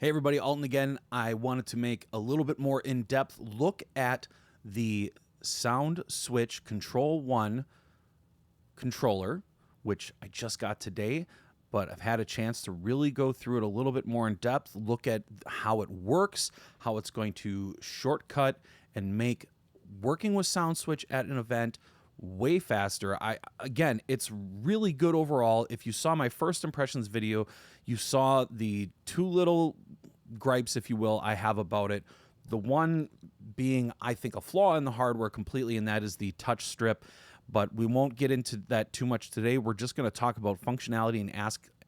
Hey everybody, Alton again. I wanted to make a little bit more in-depth look at the SoundSwitch Control One controller, which I just got today, but I've had a chance to really go through it a little bit more in depth, look at how it works, how it's going to shortcut and make working with SoundSwitch at an event way faster. Again, it's really good overall. If you saw my first impressions video, you saw the two little gripes, if you will, I have about it. The one being, I think, a flaw in the hardware completely, and that is the touch strip. But we won't get into that too much today. We're just going to talk about functionality and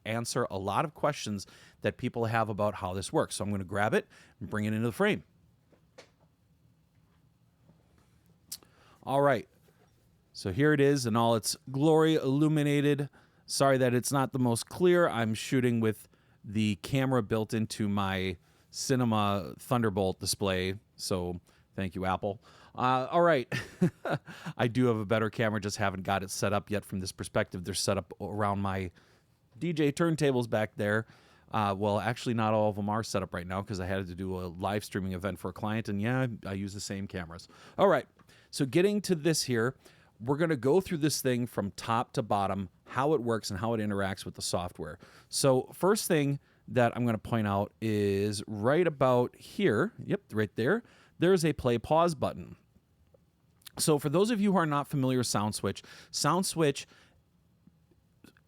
answer a lot of questions that people have about how this works. So I'm going to grab it and bring it into the frame. All right. So here it is in all its glory, illuminated. Sorry that it's not the most clear. I'm shooting with the camera built into my Cinema Thunderbolt display. So thank you, Apple. All right. I do have a better camera, just haven't got it set up yet from this perspective. They're set up around my DJ turntables back there. Well, actually, not all of them are set up right now because I had to do a live streaming event for a client. And yeah, I use the same cameras. All right. So getting to this here, we're going to go through this thing from top to bottom, how it works and how it interacts with the software. So first thing that I'm going to point out is right about here. Yep, right there. There's a play pause button. So for those of you who are not familiar with SoundSwitch,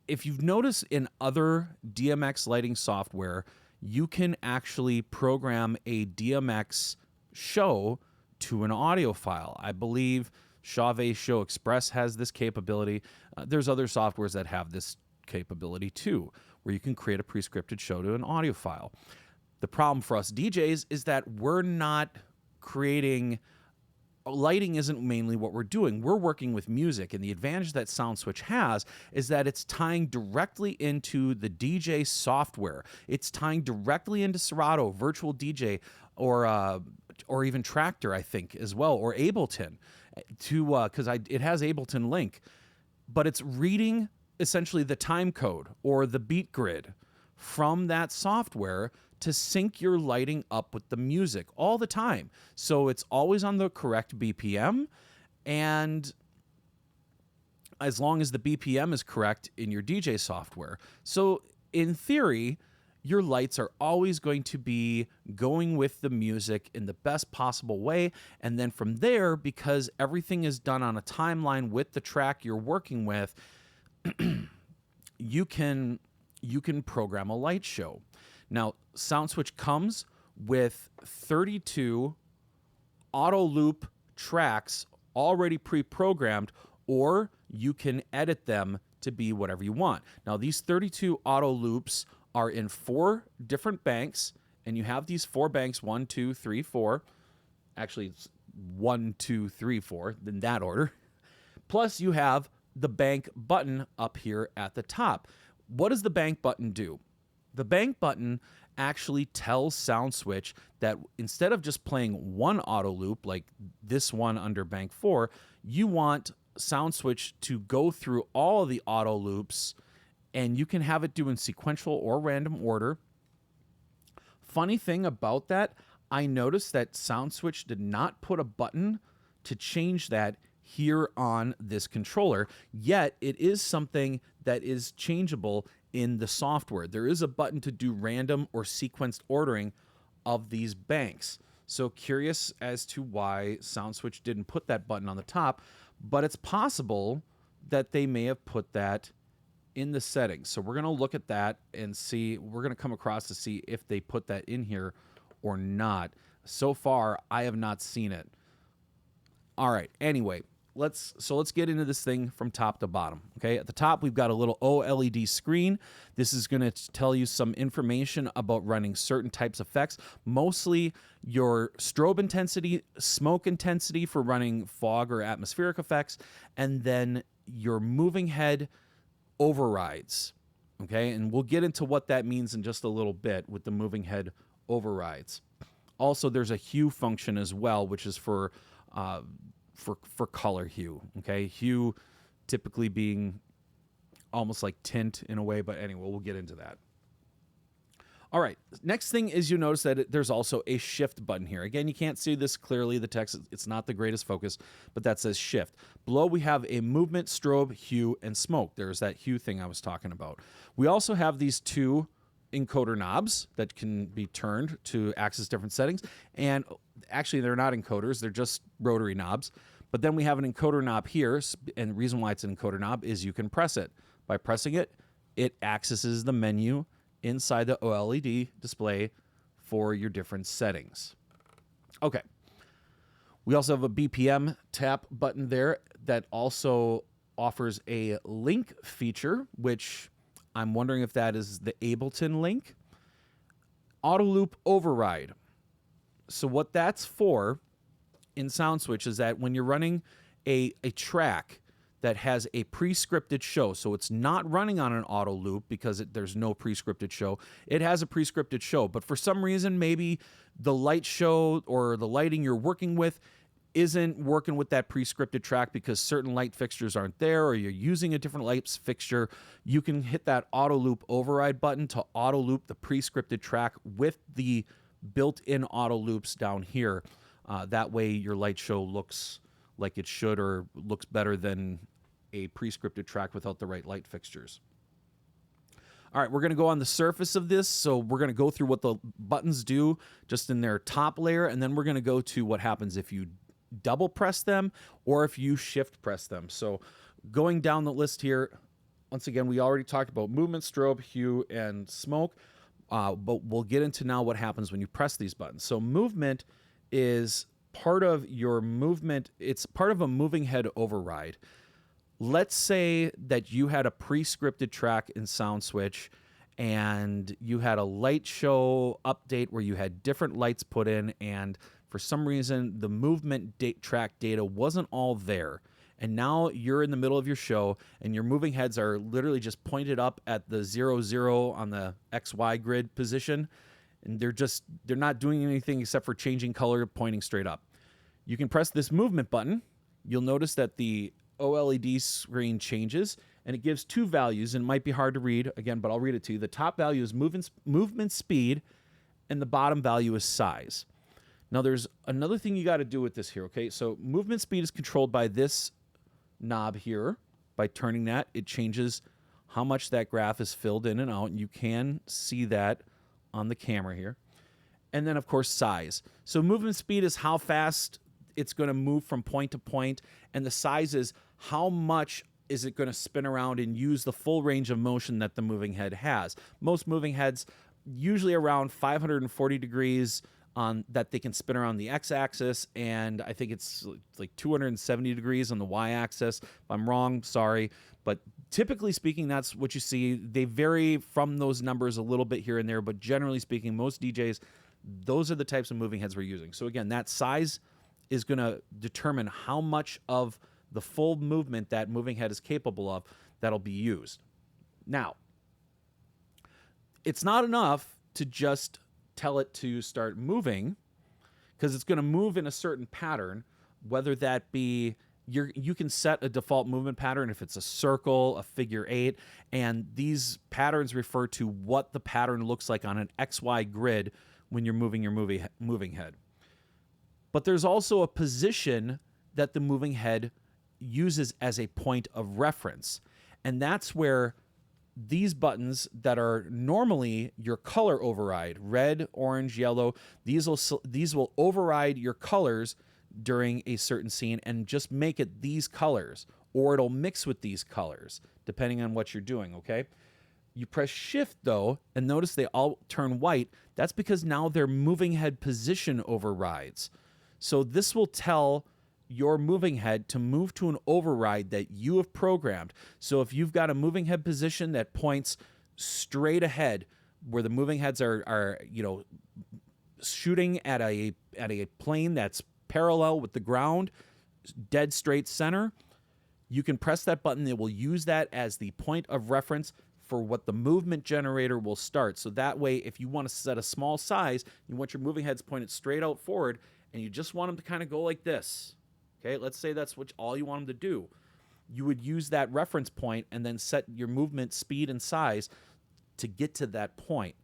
if you've noticed in other DMX lighting software, you can actually program a DMX show to an audio file. I believe Chauvet Show Express has this capability. There's other softwares that have this capability too, where you can create a pre-scripted show to an audio file. The problem for us DJs is that we're not creating... Lighting isn't mainly what we're doing. We're working with music, and the advantage that SoundSwitch has is that it's tying directly into the DJ software. It's tying directly into Serato, Virtual DJ, or even Tractor, I think, as well, or Ableton, because it has Ableton Link, but it's reading essentially the time code or the beat grid from that software to sync your lighting up with the music all the time. So it's always on the correct BPM, and as long as the BPM is correct in your DJ software. So in theory, your lights are always going to be going with the music in the best possible way. And then from there, because everything is done on a timeline with the track you're working with, you can program a light show. Now, SoundSwitch comes with 32 Autoloop tracks already pre-programmed, or you can edit them to be whatever you want. Now, these 32 Autoloops are in 4 different banks, and you have these 4 banks, 1, 2, 3, 4. Actually, it's 1, 2, 3, 4, in that order. Plus, you have the bank button up here at the top. What does the bank button do? The bank button actually tells SoundSwitch that instead of just playing one auto loop like this one under bank 4, you want SoundSwitch to go through all of the auto loops, and you can have it do in sequential or random order. Funny thing about that, I noticed that SoundSwitch did not put a button to change that here on this controller, yet it is something that is changeable in the software. There is a button to do random or sequenced ordering of these banks. So curious as to why SoundSwitch didn't put that button on the top, but it's possible that they may have put that in the settings. So we're going to look at that and see, we're going to come across to see if they put that in here or not. So far, I have not seen it. All right, anyway, let's get into this thing from top to bottom. Okay, at the top we've got a little OLED screen. This is going to tell you some information about running certain types of effects, mostly your strobe intensity, smoke intensity for running fog or atmospheric effects, and then your moving head overrides. Okay, and we'll get into what that means in just a little bit with the moving head overrides. Also, there's a hue function as well, which is for color hue. Okay, hue typically being almost like tint in a way, but anyway, we'll get into that. All right, next thing is you notice that there's also a shift button here. Again, you can't see this clearly. The text, it's not the greatest focus, but that says shift. Below, we have a movement, strobe, hue, and smoke. There's that hue thing I was talking about. We also have these two encoder knobs that can be turned to access different settings. And actually, they're not encoders. They're just rotary knobs. But then we have an encoder knob here. And the reason why it's an encoder knob is you can press it. By pressing it, it accesses the menu inside the OLED display for your different settings. Okay. We also have a BPM tap button there that also offers a link feature, which I'm wondering if that is the Ableton link. Autoloop Override. So what that's for in SoundSwitch is that when you're running a track that has a pre-scripted show, so it's not running on an auto loop because there's no pre-scripted show. It has a pre-scripted show, but for some reason, maybe the light show or the lighting you're working with isn't working with that pre-scripted track because certain light fixtures aren't there, or you're using a different light fixture. You can hit that Autoloop Override button to auto loop the pre-scripted track with the built-in auto loops down here. That way your light show looks like it should, or looks better than a pre-scripted track without the right light fixtures. All right, we're going to go on the surface of this. So we're going to go through what the buttons do just in their top layer, and then we're going to go to what happens if you double press them or if you shift press them. So going down the list here, once again, we already talked about movement, strobe, hue, and smoke, but we'll get into now what happens when you press these buttons. So movement is part of your movement. It's part of a moving head override. Let's say that you had a pre-scripted track in SoundSwitch and you had a light show update where you had different lights put in, and for some reason the movement track data wasn't all there. And now you're in the middle of your show and your moving heads are literally just pointed up at the 0, 0 on the XY grid position. And they're not doing anything except for changing color, pointing straight up. You can press this movement button. You'll notice that the OLED screen changes, and it gives two values, and it might be hard to read, again, but I'll read it to you. The top value is movement speed, and the bottom value is size. Now, there's another thing you got to do with this here, okay? So movement speed is controlled by this knob here. By turning that, it changes how much that graph is filled in and out, and you can see that on the camera here. And then, of course, size. So movement speed is how fast it's going to move from point to point, and the size is how much is it going to spin around and use the full range of motion that the moving head has. Most moving heads usually around 540 degrees on that they can spin around the x-axis, and I think it's like 270 degrees on the y-axis. If I'm wrong, sorry, but typically speaking, that's what you see. They vary from those numbers a little bit here and there, but generally speaking, most DJs, those are the types of moving heads we're using. So again, that size is going to determine how much of the full movement that moving head is capable of that'll be used. Now, it's not enough to just tell it to start moving, because it's going to move in a certain pattern, whether that be you can set a default movement pattern if it's a circle, a figure 8, and these patterns refer to what the pattern looks like on an XY grid when you're moving your moving head. But there's also a position that the moving head uses as a point of reference. And that's where these buttons that are normally your color override, red, orange, yellow, these will override your colors during a certain scene and just make it these colors, or it'll mix with these colors, depending on what you're doing, okay? You press shift though, and notice they all turn white. That's because now they're moving head position overrides. So this will tell your moving head to move to an override that you have programmed. So if you've got a moving head position that points straight ahead, where the moving heads are shooting at a plane that's parallel with the ground, dead straight center, you can press that button. It will use that as the point of reference for what the movement generator will start. So that way, if you want to set a small size, you want your moving heads pointed straight out forward, and you just want them to kind of go like this. Okay, let's say that's all you want them to do. You would use that reference point and then set your movement speed and size to get to that point.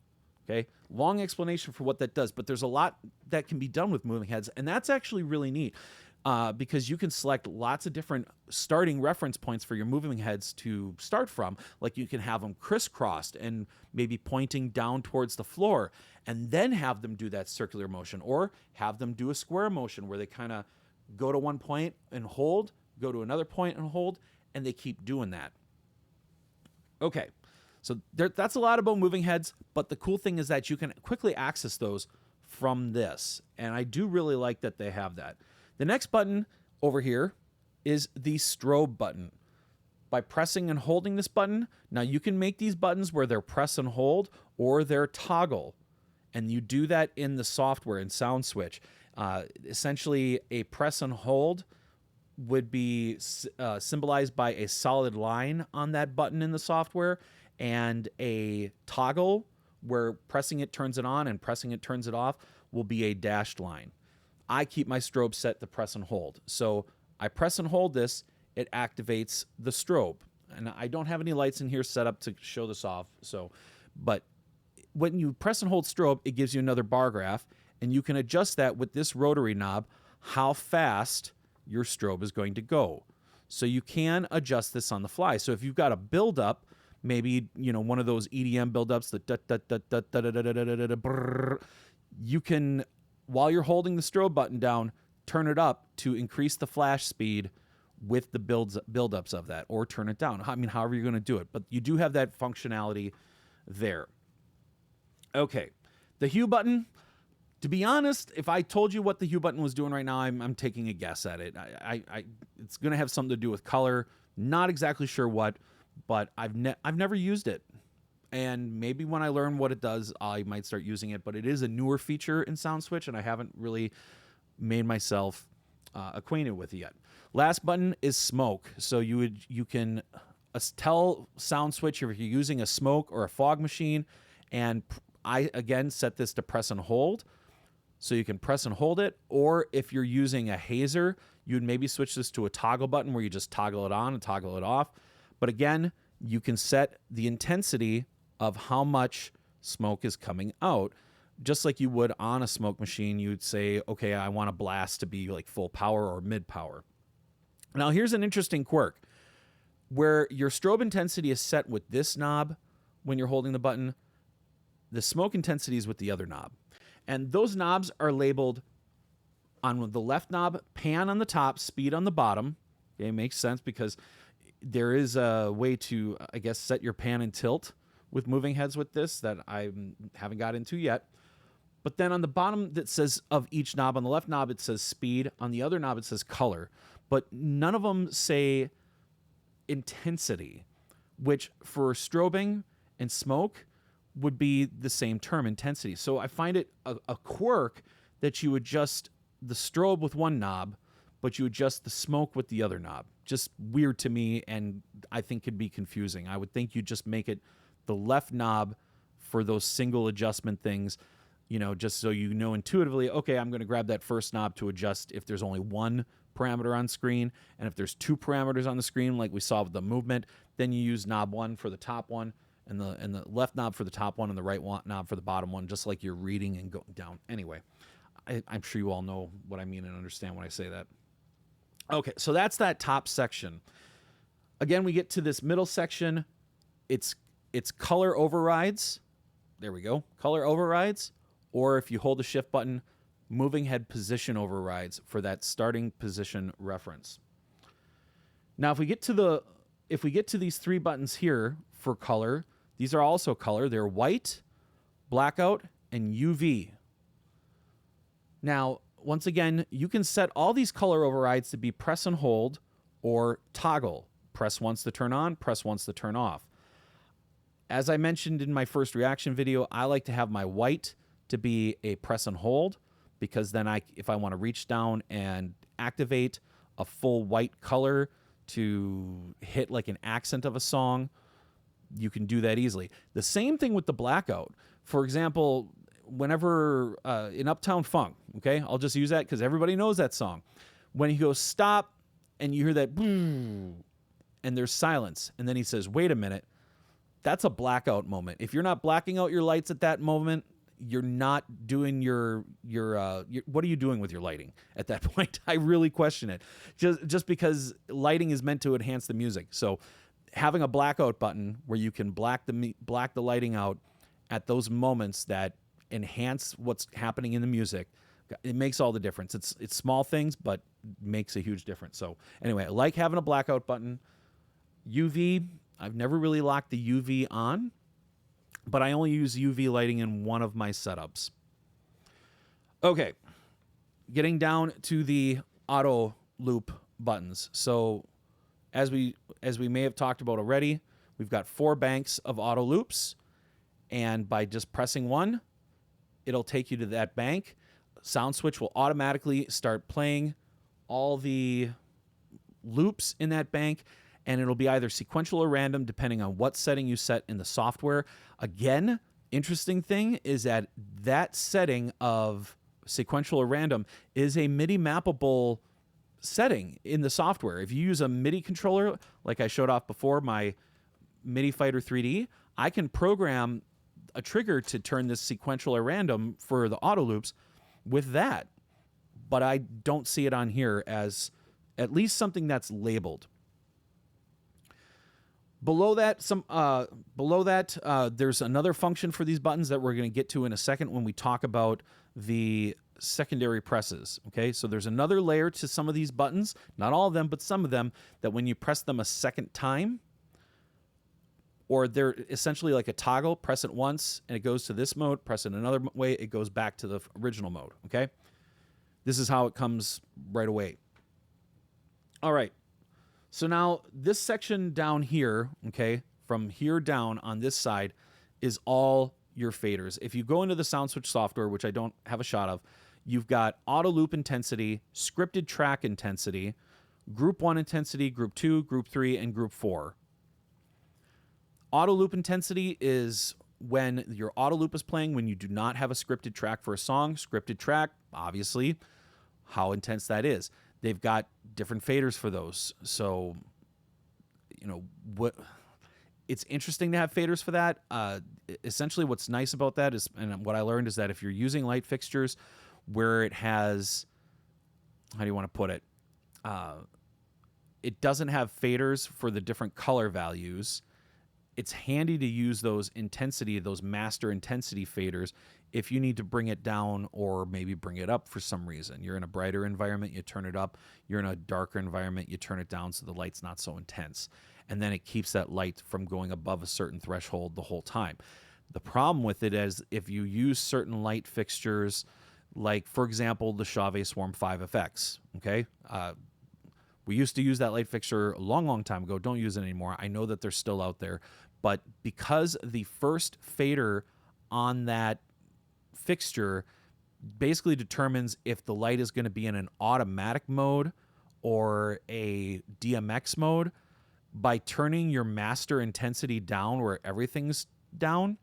Okay, long explanation for what that does, but there's a lot that can be done with moving heads, and that's actually really neat because you can select lots of different starting reference points for your moving heads to start from. Like you can have them crisscrossed and maybe pointing down towards the floor, and then have them do that circular motion, or have them do a square motion where they kind of go to one point and hold, go to another point and hold, and they keep doing that. Okay. So that's a lot about moving heads, but the cool thing is that you can quickly access those from this, and I do really like that they have that. The next button over here is the strobe button. By pressing and holding this button, now you can make these buttons where they're press and hold or they're toggle, and you do that in the software in SoundSwitch. Essentially, a press and hold would be symbolized by a solid line on that button in the software, and a toggle where pressing it turns it on and pressing it turns it off will be a dashed line. I keep my strobe set to press and hold. So I press and hold this, it activates the strobe. And I don't have any lights in here set up to show this off. But when you press and hold strobe, it gives you another bar graph, and you can adjust that with this rotary knob, how fast your strobe is going to go. So you can adjust this on the fly. So if you've got a build-up, maybe, one of those EDM buildups, you can, while you're holding the strobe button down, turn it up to increase the flash speed with the buildups of that, or turn it down. I mean, however you're going to do it, but you do have that functionality there. Okay, the hue button. To be honest, if I told you what the hue button was doing right now, I'm taking a guess at it. It's going to have something to do with color. Not exactly sure what. But I've never used it, and maybe when I learn what it does, I might start using it. But it is a newer feature in SoundSwitch, and I haven't really made myself acquainted with it yet. Last button is smoke. So you can tell SoundSwitch if you're using a smoke or a fog machine, and I again set this to press and hold. So you can press and hold it, or if you're using a hazer, you'd maybe switch this to a toggle button where you just toggle it on and toggle it off. But again, you can set the intensity of how much smoke is coming out. Just like you would on a smoke machine, you'd say, okay, I want a blast to be like full power or mid power. Now, here's an interesting quirk. Where your strobe intensity is set with this knob when you're holding the button, the smoke intensity is with the other knob. And those knobs are labeled on the left knob, pan on the top, speed on the bottom. Okay, makes sense because there is a way to, I guess, set your pan and tilt with moving heads with this that I haven't got into yet. But then on the bottom that says of each knob, on the left knob it says speed, on the other knob it says color. But none of them say intensity, which for strobing and smoke would be the same term, intensity. So I find it a quirk that you adjust the strobe with one knob, but you adjust the smoke with the other knob. Just weird to me, and I think could be confusing. I would think you'd just make it the left knob for those single adjustment things, just so you know intuitively, okay, I'm going to grab that first knob to adjust if there's only one parameter on screen, and if there's two parameters on the screen, like we saw with the movement, then you use knob one for the top one, and the left knob for the top one, and the right knob for the bottom one, just like you're reading and going down. Anyway, I'm sure you all know what I mean and understand when I say that. Okay, so that's that top section. Again, we get to this middle section. It's color overrides. There we go. Color overrides. Or if you hold the shift button, moving head position overrides for that starting position reference. Now, if we get to these three buttons here for color, these are also color. They're white, blackout, and UV. Now, once again, you can set all these color overrides to be press and hold or toggle. Press once to turn on, press once to turn off. As I mentioned in my first reaction video, I like to have my white to be a press and hold, because then if I want to reach down and activate a full white color to hit like an accent of a song, you can do that easily. The same thing with the blackout. For example, whenever in Uptown Funk, okay, I'll just use that because everybody knows that song. When he goes stop and you hear that boom and there's silence, and then he says, wait a minute, that's a blackout moment. If you're not blacking out your lights at that moment, you're not doing your what are you doing with your lighting at that point? I really question it. Just because lighting is meant to enhance the music. So having a blackout button where you can black the lighting out at those moments that enhance what's happening in the music, it makes all the difference. It's small things, but makes a huge difference. So anyway, I like having a blackout button. UV, I've never really locked the UV on, but I only use UV lighting in one of my setups. Okay, getting down to the auto loop buttons. So as we may have talked about already, we've got 4 banks of auto loops, and by just pressing one, it'll take you to that bank. SoundSwitch will automatically start playing all the loops in that bank, and it'll be either sequential or random depending on what setting you set in the software. Again, interesting thing is that that setting of sequential or random is a MIDI mappable setting in the software. If you use a MIDI controller, like I showed off before, my MIDI Fighter 3D, I can program a trigger to turn this sequential or random for the auto loops with that. But I don't see it on here as at least something that's labeled. Below that, there's another function for these buttons that we're going to get to in a second when we talk about the secondary presses. Okay, so there's another layer to some of these buttons, not all of them, but some of them, that when you press them a second time, or they're essentially like a toggle, press it once and it goes to this mode, press it another way, it goes back to the original mode. Okay, this is how it comes right away. All right. So now this section down here, okay, from here down on this side is all your faders. If you go into the SoundSwitch software, which I don't have a shot of, you've got auto loop intensity, scripted track intensity, group 1 intensity, group 2, group 3, and group 4. Auto loop intensity is when your auto loop is playing when you do not have a scripted track for a song. Scripted track, obviously, how intense that is. They've got different faders for those. So, you know, it's interesting to have faders for that. Essentially, what's nice about that is, and what I learned is that if you're using light fixtures where it has, how do you want to put it? It doesn't have faders for the different color values. It's handy to use those master intensity faders if you need to bring it down or maybe bring it up for some reason. You're in a brighter environment, you turn it up. You're in a darker environment, you turn it down so the light's not so intense. And then it keeps that light from going above a certain threshold the whole time. The problem with it is if you use certain light fixtures, like, for example, the Chauvet Swarm 5 FX, okay? We used to use that light fixture a long, long time ago. Don't use it anymore. I know that they're still out there. But because the first fader on that fixture basically determines if the light is going to be in an automatic mode or a DMX mode, by turning your master intensity down where everything's down,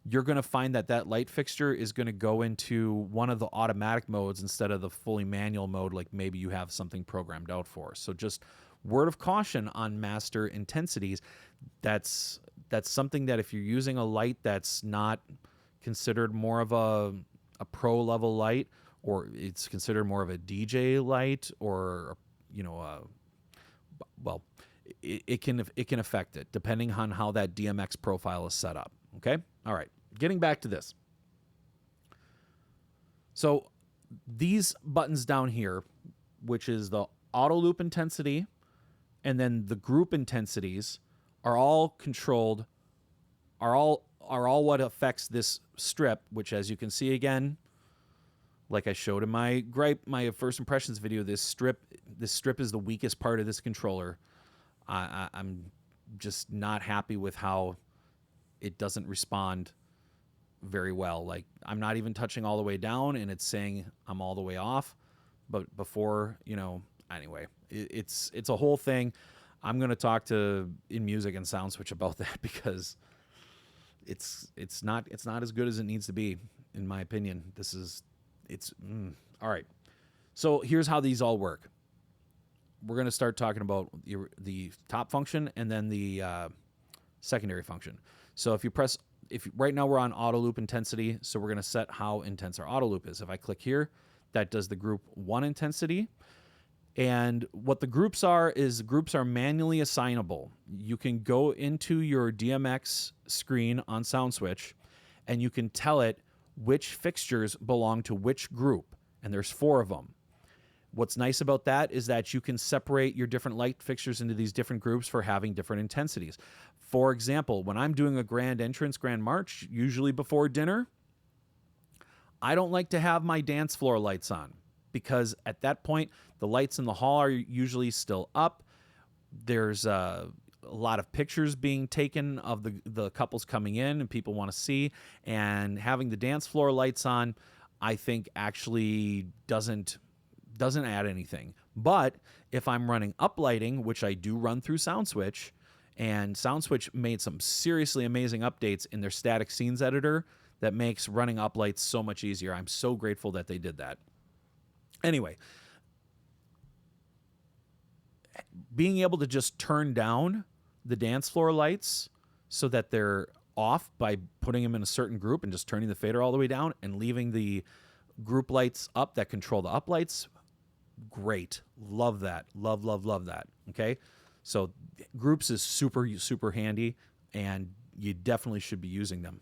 you're going to find that that light fixture is going to go into one of the automatic modes instead of the fully manual mode, like maybe you have something programmed out for. So just word of caution on master intensities. That's something that if you're using a light that's not considered more of a pro level light, or it's considered more of a DJ light, or, you know, well, it can affect it depending on how that DMX profile is set up. Okay. All right. Getting back to this. So these buttons down here, which is the auto loop intensity and then the group intensities, are all controlled, are all what affects this strip, which, as you can see again, like I showed in my first impressions video, this strip is the weakest part of this controller. I'm just not happy with how it doesn't respond very well. Like, I'm not even touching all the way down and it's saying I'm all the way off. But before, you know, anyway, it's a whole thing. I'm going to talk to InMusic and SoundSwitch about that because it's not as good as it needs to be, in my opinion. All right. So here's how these all work. We're going to start talking about the top function and then the secondary function. So if you press, right now we're on auto loop intensity, so we're going to set how intense our auto loop is. If I click here, that does the group 1 intensity. And what the groups are is groups are manually assignable. You can go into your DMX screen on SoundSwitch and you can tell it which fixtures belong to which group. And there's 4 of them. What's nice about that is that you can separate your different light fixtures into these different groups for having different intensities. For example, when I'm doing a grand entrance, grand march, usually before dinner, I don't like to have my dance floor lights on because at that point, the lights in the hall are usually still up. There's a lot of pictures being taken of the couples coming in and people want to see. And having the dance floor lights on, I think actually doesn't add anything. But if I'm running up lighting, which I do run through SoundSwitch, and SoundSwitch made some seriously amazing updates in their static scenes editor that makes running up lights so much easier. I'm so grateful that they did that. Anyway, being able to just turn down the dance floor lights so that they're off by putting them in a certain group and just turning the fader all the way down and leaving the group lights up that control the up lights, great. Love that. Love, love, love that. Okay? So groups is super, super handy, and you definitely should be using them.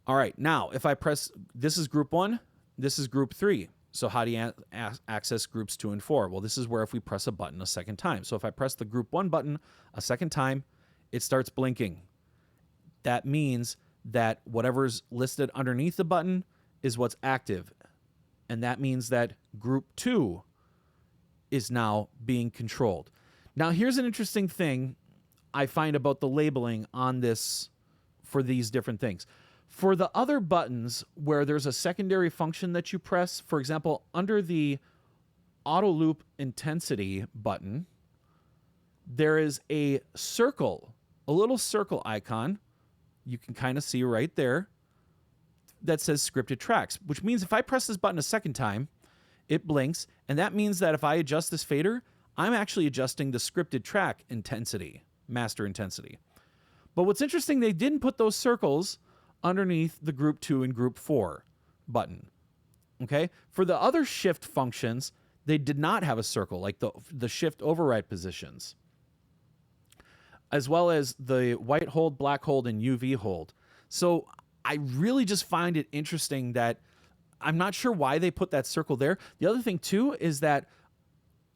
All right, now if I press, this is group 1, this is group 3. So how do you access groups 2 and 4? Well, this is where if we press a button a second time. So if I press the group 1 button a second time, it starts blinking. That means that whatever's listed underneath the button is what's active. And that means that group 2 is now being controlled. Now, here's an interesting thing I find about the labeling on this for these different things. For the other buttons where there's a secondary function that you press, for example, under the Autoloop intensity button, there is a circle, a little circle icon you can kind of see right there that says scripted tracks, which means if I press this button a second time, it blinks, and that means that if I adjust this fader, I'm actually adjusting the scripted track intensity, master intensity. But what's interesting, they didn't put those circles underneath the group 2 and group 4 button. Okay? For the other shift functions, they did not have a circle, like the shift override positions, as well as the white hold, black hold, and UV hold. So I really just find it interesting that I'm not sure why they put that circle there. The other thing, too, is that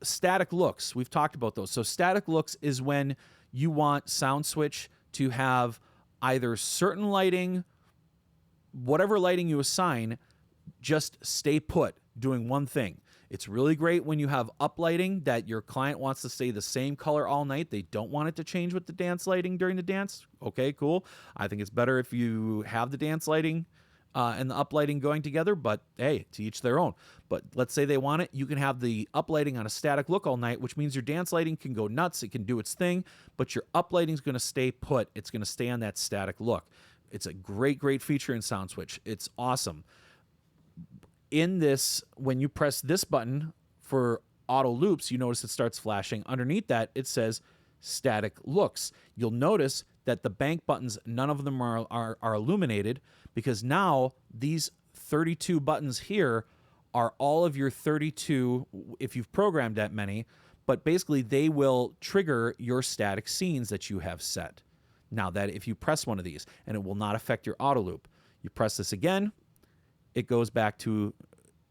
static looks, we've talked about those. So static looks is when you want SoundSwitch to have either certain lighting, whatever lighting you assign, just stay put doing one thing. It's really great when you have up lighting that your client wants to stay the same color all night. They don't want it to change with the dance lighting during the dance. Okay, cool. I think it's better if you have the dance lighting and the up lighting going together, but hey, to each their own. But let's say they want it, you can have the up lighting on a static look all night, which means your dance lighting can go nuts, it can do its thing, but your up lighting is going to stay put. It's going to stay on that static look. It's a great, great feature in SoundSwitch. It's awesome. In this, when you press this button for auto loops, you notice it starts flashing. Underneath that, it says static looks. You'll notice that the bank buttons, none of them are illuminated, because now these 32 buttons here are all of your 32, if you've programmed that many, but basically they will trigger your static scenes that you have set. Now that if you press one of these, and it will not affect your auto loop, you press this again, it goes back to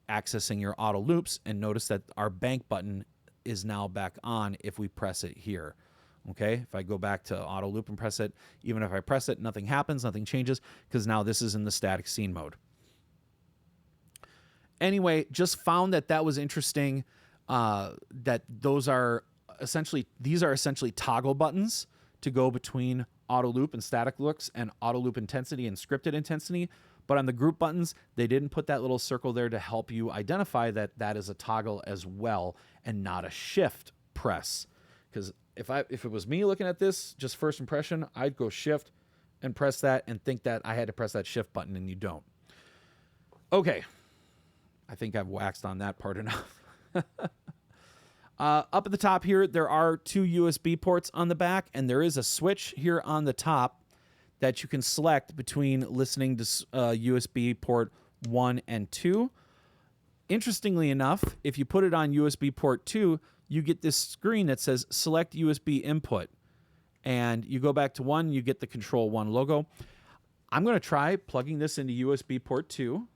accessing your auto loops, and notice that our bank button is now back on if we press it here. Okay, if I go back to auto loop and press it, even if I press it, nothing happens, nothing changes, because now this is in the static scene mode. Anyway, just found that was interesting, that these are essentially toggle buttons to go between auto loop and static looks and auto loop intensity and scripted intensity. But on the group buttons, they didn't put that little circle there to help you identify that that is a toggle as well and not a shift press. Because if it was me looking at this, just first impression, I'd go shift and press that and think that I had to press that shift button, and you don't. Okay. I think I've waxed on that part enough. Up at the top here, there are 2 USB ports on the back, and there is a switch here on the top that you can select between listening to USB port 1 and 2. Interestingly enough, if you put it on USB port 2, you get this screen that says select USB input. And you go back to 1, you get the Control One logo. I'm going to try plugging this into USB port 2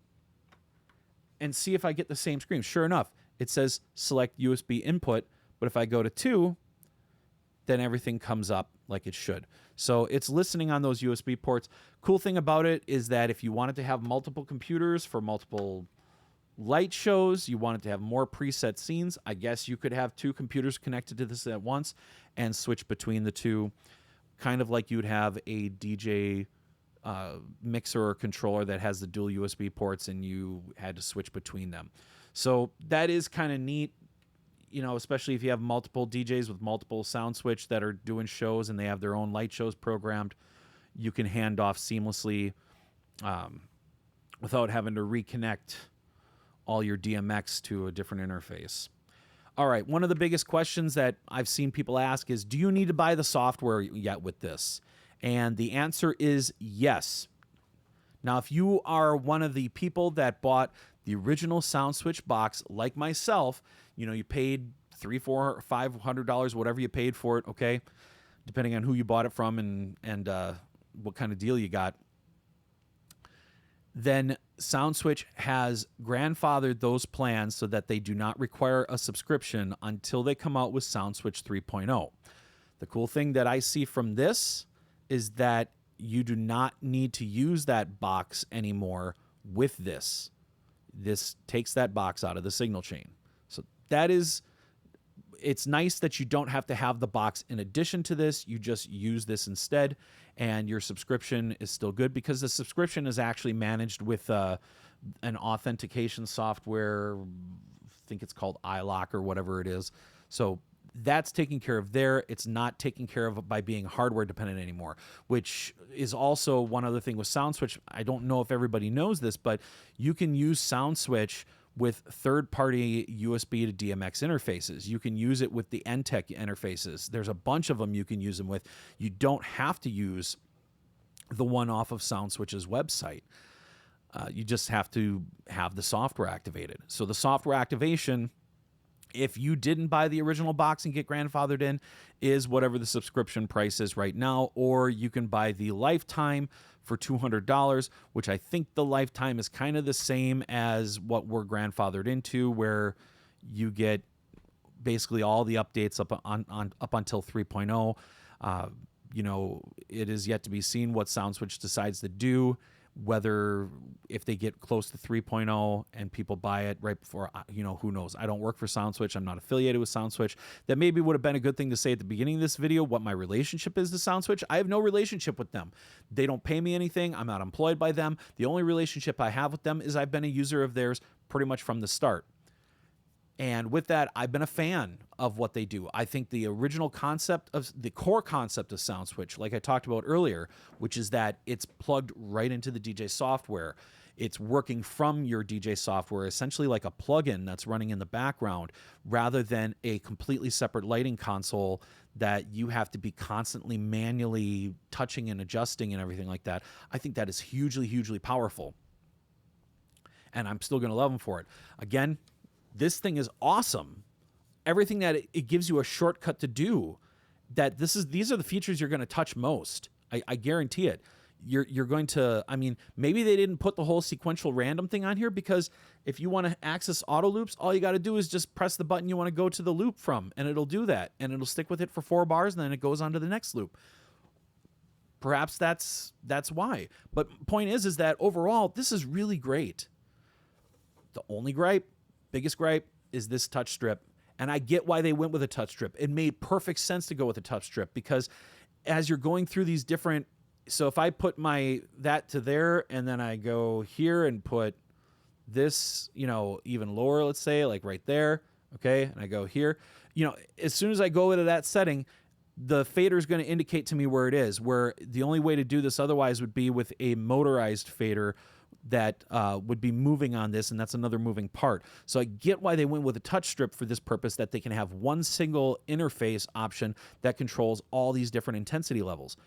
and see if I get the same screen. Sure enough, it says select USB input, but if I go to 2, then everything comes up like it should. So it's listening on those USB ports. Cool thing about it is that if you wanted to have multiple computers for multiple light shows, you wanted to have more preset scenes, I guess you could have 2 computers connected to this at once and switch between the 2, kind of like you'd have a DJ mixer or controller that has the dual USB ports and you had to switch between them. So that is kind of neat, you know, especially if you have multiple DJs with multiple SoundSwitch that are doing shows and they have their own light shows programmed. You can hand off seamlessly without having to reconnect all your DMX to a different interface. All right, one of the biggest questions that I've seen people ask is, do you need to buy the software yet with this? And the answer is yes. Now, if you are one of the people that bought the original SoundSwitch box, like myself, you know, you paid $300, $400, $500, whatever you paid for it, okay, depending on who you bought it from and what kind of deal you got, then SoundSwitch has grandfathered those plans so that they do not require a subscription until they come out with SoundSwitch 3.0. The cool thing that I see from this is that you do not need to use that box anymore with this. This takes that box out of the signal chain. So that is, it's nice that you don't have to have the box in addition to this. You just use this instead, and your subscription is still good because the subscription is actually managed with an authentication software. I think it's called iLock or whatever it is. So that's taken care of there. It's not taken care of by being hardware dependent anymore, which is also one other thing with SoundSwitch. I don't know if everybody knows this, but you can use SoundSwitch with third-party USB to DMX interfaces. You can use it with the NTEC interfaces. There's a bunch of them you can use them with. You don't have to use the one off of SoundSwitch's website. You just have to have the software activated. So the software activation, if you didn't buy the original box and get grandfathered in, is whatever the subscription price is right now, or you can buy the lifetime for $200, which I think the lifetime is kind of the same as what we're grandfathered into, where you get basically all the updates up until 3.0. You know, it is yet to be seen what SoundSwitch decides to do, whether if they get close to 3.0 and people buy it right before, you know, who knows? I don't work for SoundSwitch. I'm not affiliated with SoundSwitch. That maybe would have been a good thing to say at the beginning of this video, what my relationship is to SoundSwitch. I have no relationship with them. They don't pay me anything. I'm not employed by them. The only relationship I have with them is I've been a user of theirs pretty much from the start. And with that, I've been a fan of what they do. I think the original concept of the core concept of SoundSwitch, like I talked about earlier, which is that it's plugged right into the DJ software. It's working from your DJ software, essentially like a plugin that's running in the background, rather than a completely separate lighting console that you have to be constantly manually touching and adjusting and everything like that. I think that is hugely, hugely powerful. And I'm still going to love them for it. Again, this thing is awesome. Everything that it gives you a shortcut to do, these are the features you're going to touch most. I guarantee it. You're going to, I mean, maybe they didn't put the whole sequential random thing on here because if you want to access auto loops, all you got to do is just press the button you want to go to the loop from, and it'll do that, and it'll stick with it for 4 bars, and then it goes on to the next loop. Perhaps that's why. But point is that overall, this is really great. The only biggest gripe is this touch strip. And I get why they went with a touch strip. It made perfect sense to go with a touch strip because as you're going through these different, so if I put that to there and then I go here and put this, you know, even lower, let's say like right there. Okay. And I go here, you know, as soon as I go into that setting, the fader is going to indicate to me where it is, where the only way to do this otherwise would be with a motorized fader, that would be moving on this, and that's another moving part. So I get why they went with a touch strip for this purpose, that they can have one single interface option that controls all these different intensity levels.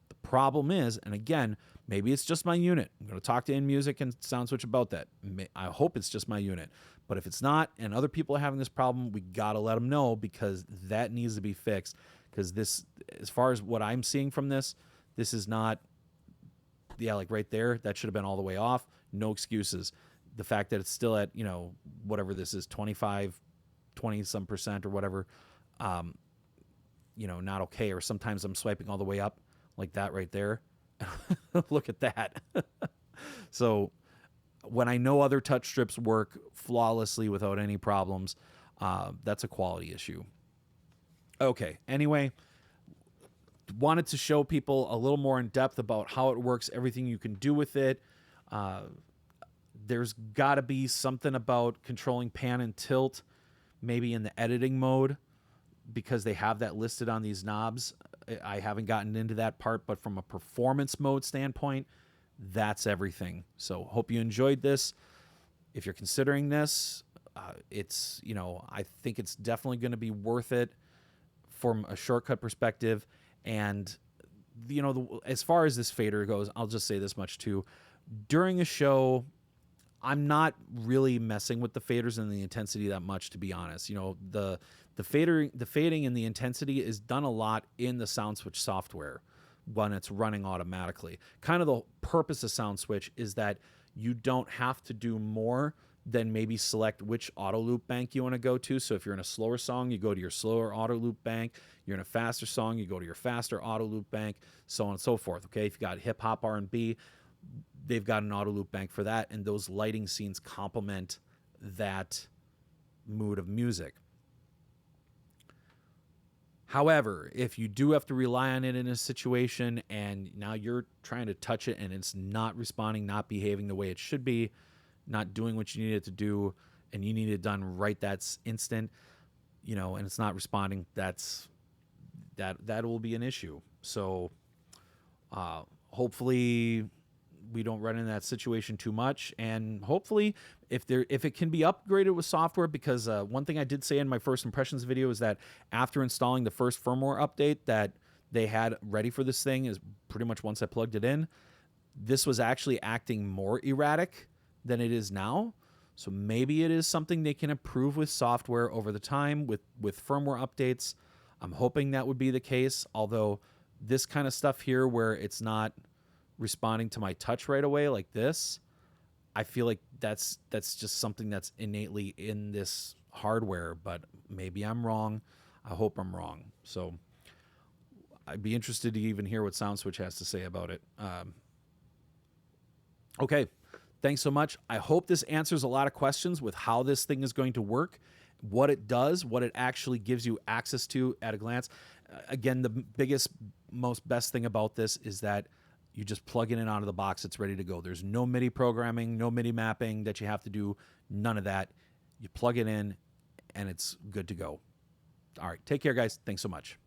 The problem is, and again, maybe it's just my unit. I'm going to talk to InMusic and SoundSwitch about that. I hope it's just my unit. But if it's not, and other people are having this problem, we got to let them know, because that needs to be fixed. Because this, as far as what I'm seeing from this is not, yeah, like right there, that should have been all the way off. No excuses. The fact that it's still at, whatever this is, 25, 20% or whatever, not okay. Or sometimes I'm swiping all the way up like that right there. Look at that. So when I know other touch strips work flawlessly without any problems, that's a quality issue. Okay, anyway, wanted to show people a little more in depth about how it works, everything you can do with it. There's got to be something about controlling pan and tilt, maybe in the editing mode, because they have that listed on these knobs. I haven't gotten into that part, but from a performance mode standpoint, that's everything. So hope you enjoyed this. If you're considering this, it's, I think it's definitely going to be worth it from a shortcut perspective. And, as far as this fader goes, I'll just say this much too. During a show, I'm not really messing with the faders and the intensity that much, to be honest. The fading and the intensity is done a lot in the SoundSwitch software when it's running automatically. Kind of the purpose of SoundSwitch is that you don't have to do more than maybe select which auto loop bank you want to go to. So if you're in a slower song, you go to your slower auto loop bank. You're in a faster song, you go to your faster auto loop bank, so on and so forth. Okay, if you got hip hop, R&B, they've got an auto loop bank for that, and those lighting scenes complement that mood of music. However, if you do have to rely on it in a situation and now you're trying to touch it and it's not responding, not behaving the way it should be, not doing what you need it to do, and you need it done right that instant, and it's not responding, that will be an issue. So hopefully we don't run into that situation too much, and hopefully if it can be upgraded with software, because one thing I did say in my first impressions video is that after installing the first firmware update that they had ready for this thing, is pretty much once I plugged it in, this was actually acting more erratic than it is now. So maybe it is something they can improve with software over the time with firmware updates. I'm hoping that would be the case, although this kind of stuff here where it's not responding to my touch right away like this, I feel like that's just something that's innately in this hardware, but maybe I'm wrong. I hope I'm wrong. So I'd be interested to even hear what SoundSwitch has to say about it. Okay. Thanks so much. I hope this answers a lot of questions with how this thing is going to work, what it does, what it actually gives you access to at a glance. Again, the biggest, best thing about this is that you just plug it in out of the box. It's ready to go. There's no MIDI programming, no MIDI mapping that you have to do, none of that. You plug it in and it's good to go. All right. Take care, guys. Thanks so much.